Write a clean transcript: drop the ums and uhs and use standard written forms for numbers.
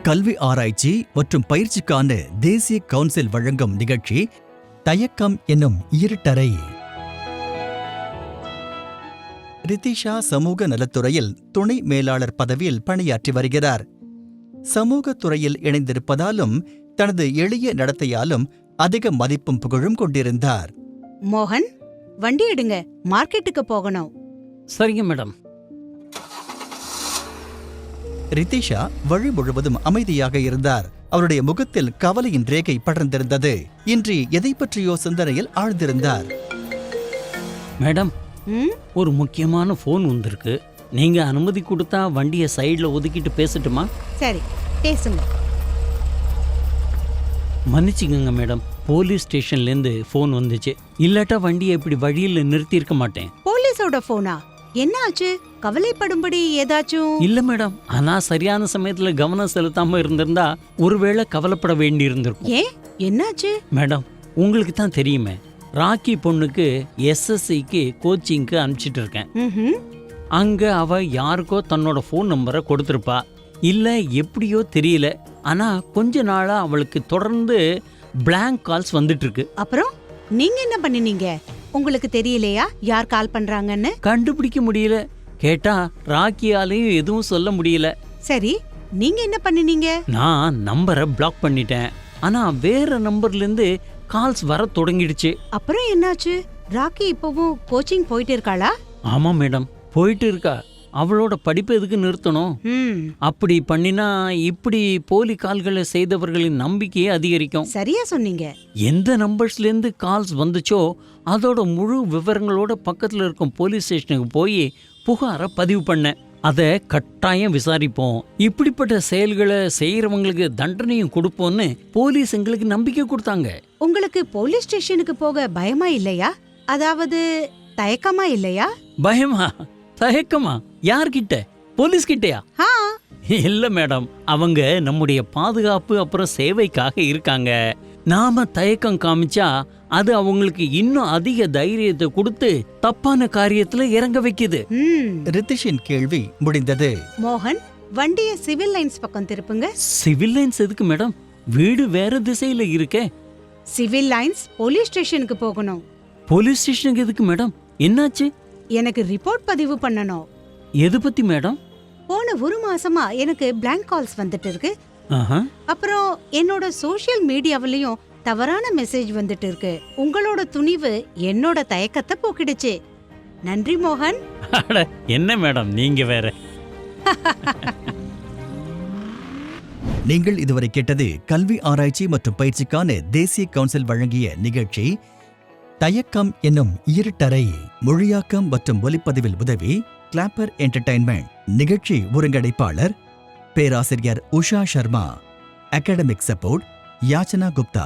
கல்வி ஆராய்ச்சி மற்றும் பயிற்சிக்கான தேசிய கவுன்சில் வழங்கும் நிகழ்ச்சி தயக்கம் என்னும் இருட்டறை. ரித்திஷா சமூக நலத்துறையில் துணை மேலாளர் பதவியில் பணியாற்றி வருகிறார். சமூக துறையில் இணைந்திருப்பதாலும் தனது எளிய நடத்தையாலும் அதிக மதிப்பும் புகழும் கொண்டிருந்தார். மோகன், வண்டி எடுங்க, மார்க்கெட்டுக்கு போகணும். சரிங்க மேடம். ரித்திஷா வழி முழுவதும் அமைதியாக இருந்தார். அவருடைய முகத்தில் கவலையின் ரேகை படர்ந்திருந்தது. இன்றி எதை பற்றியோ சிந்தனையில் ஆழ்ந்திருந்தார். மேடம், ஒரு முக்கியமான போன் வந்திருக்கு. நீங்க அனுமதி கொடுத்தா வண்டியை சைடுல ஒதுக்கிட்டு பேசட்டுமா? சரி, பேசுங்க. மன்னிச்சுக்கங்க மேடம், போலீஸ் ஸ்டேஷன்ல இருந்து போன் வந்துச்சு. இல்லாட்டா வண்டியை இப்படி வழியில நிறுத்தி இருக்க மாட்டேன். போலீஸோட போனா? என்ன ஆச்சு? கவலைப்படும்படி ஏதாச்சும்? இல்ல மேடம், ஆனா சரியான சமயத்துல கவனம் செலுத்தாம இருந்திருந்தா ஒருவேளை கவலைப்பட வேண்டி இருந்திருக்கும். ஏன், என்னாச்சு? மேடம், உங்களுக்கு தான் தெரியுமே, ராக்கி பொண்ணுக்கு SSCக்கு கோச்சிங்க்கு அனுப்பிச்சிட்டு இருக்கேன். அங்க அவ யாருக்கோ தன்னோட போன் நம்பரை கொடுத்திருப்பா. இல்ல எப்படியோ தெரியல, ஆனா கொஞ்ச நாளா அவளுக்கு தொடர்ந்து பிளாங்க் கால்ஸ் வந்துட்டு இருக்கு. அப்புறம் நீங்க என்ன பண்ணினீங்க? உங்களுக்கு தெரியலையா யார் கால் பண்றாங்கன்னு? கண்டுபிடிக்க முடியல. கேட்டா ராக்கியாலையும் எதுவும் சொல்ல முடியல. சரி, நீங்க என்ன பண்ணினீங்க? நான் நம்பரை பிளாக் பண்ணிட்டேன். ஆனா வேற நம்பர்ல இருந்து கால்ஸ் வர தொடங்கிடுச்சு. அப்புறம் என்னாச்சு? ராக்கி இப்பவும் கோச்சிங் போயிட்டு இருக்காளா? ஆமா மேடம், போயிட்டு இருக்கா. அவளோட படிப்பு எதுக்கு நிறுத்தணும்? அப்படி பண்ணினா இப்படி போலி கால்களை செய்தவர்களின் நம்பிக்கையே அதிகரிக்கும். சரியா சொன்னீங்க. எந்த நம்பர்ஸ்ல இருந்து கால்ஸ் வந்துச்சோ அதோட முழு விவரங்களோட பக்கத்துல இருக்கும் போலீஸ் ஸ்டேஷனுக்கு போய் புகாரை பதிவு பண்ண. அதை கட்டாயம் விசாரிப்போம், இப்படிப்பட்ட செயல்களை செய்யறவங்களுக்கு தண்டனையும் கொடுப்போம்னு போலீஸ் எங்களுக்கு நம்பிக்கை கொடுத்தாங்க. உங்களுக்கு போலீஸ் ஸ்டேஷனுக்கு போக பயமா இல்லையா? அதாவது தயக்கமா இல்லையா? பயமா? தயக்கமா? யார்கிட்ட? போலீஸ் கிட்டயா? இல்ல மேடம், அவங்க நம்முடைய பாதுகாப்பு அப்புறம் சேவைக்காக இருக்காங்க. நாம தயக்கம் காமிச்சா அது அவங்களுக்கு இன்னும் அதிக தைரியத்தை கொடுத்து தப்பான காரியத்துல இறங்க வைக்குது. ரித்திஷின் கேள்வி முடிந்தது. மோகன், வண்டிய சிவில் லைன்ஸ் பக்கம் திருப்புங்க. சிவில் லைன்ஸ் எதுக்கு மேடம்? வீடு வேற திசையில இருக்கே. சிவில் லைன்ஸ் போலீஸ் ஸ்டேஷனுக்கு போகணும். போலீஸ் ஸ்டேஷனுக்கு எதுக்கு மேடம்? என்னாச்சு? எனக்கு ரிப்போர்ட் பதிவு பண்ணணும். எது பத்தி மேடம்? போன ஒரு மாசமா எனக்கு பிளாங்க் கால்ஸ் வந்துட்டு இருக்கு. அப்புறம் என்னோட சோஷியல் மீடியாவிலயும் தவறான மெசேஜ் வந்துட்டு இருக்கு. உங்களோட துணிவு என்னோட தயக்கத்தை போக்கிடுச்சு. நன்றி மோகன். என்ன மேடம் நீங்க வேற. நீங்கள் இதுவரை கேட்டது கல்வி ஆராய்ச்சி மற்றும் பயிற்சிக்கான தேசிய கவுன்சில் வழங்கிய நிகழ்ச்சி தயக்கம் என்னும் இருட்டறை. மொழியாக்கம் மற்றும் ஒலிப்பதிவில் உதவி கிளாப்பர் என்டர்டைன்மெண்ட். நிகழ்ச்சி ஒருங்கிணைப்பாளர் பேராசிரியர் உஷா சர்மா. Academic support Yachana Gupta.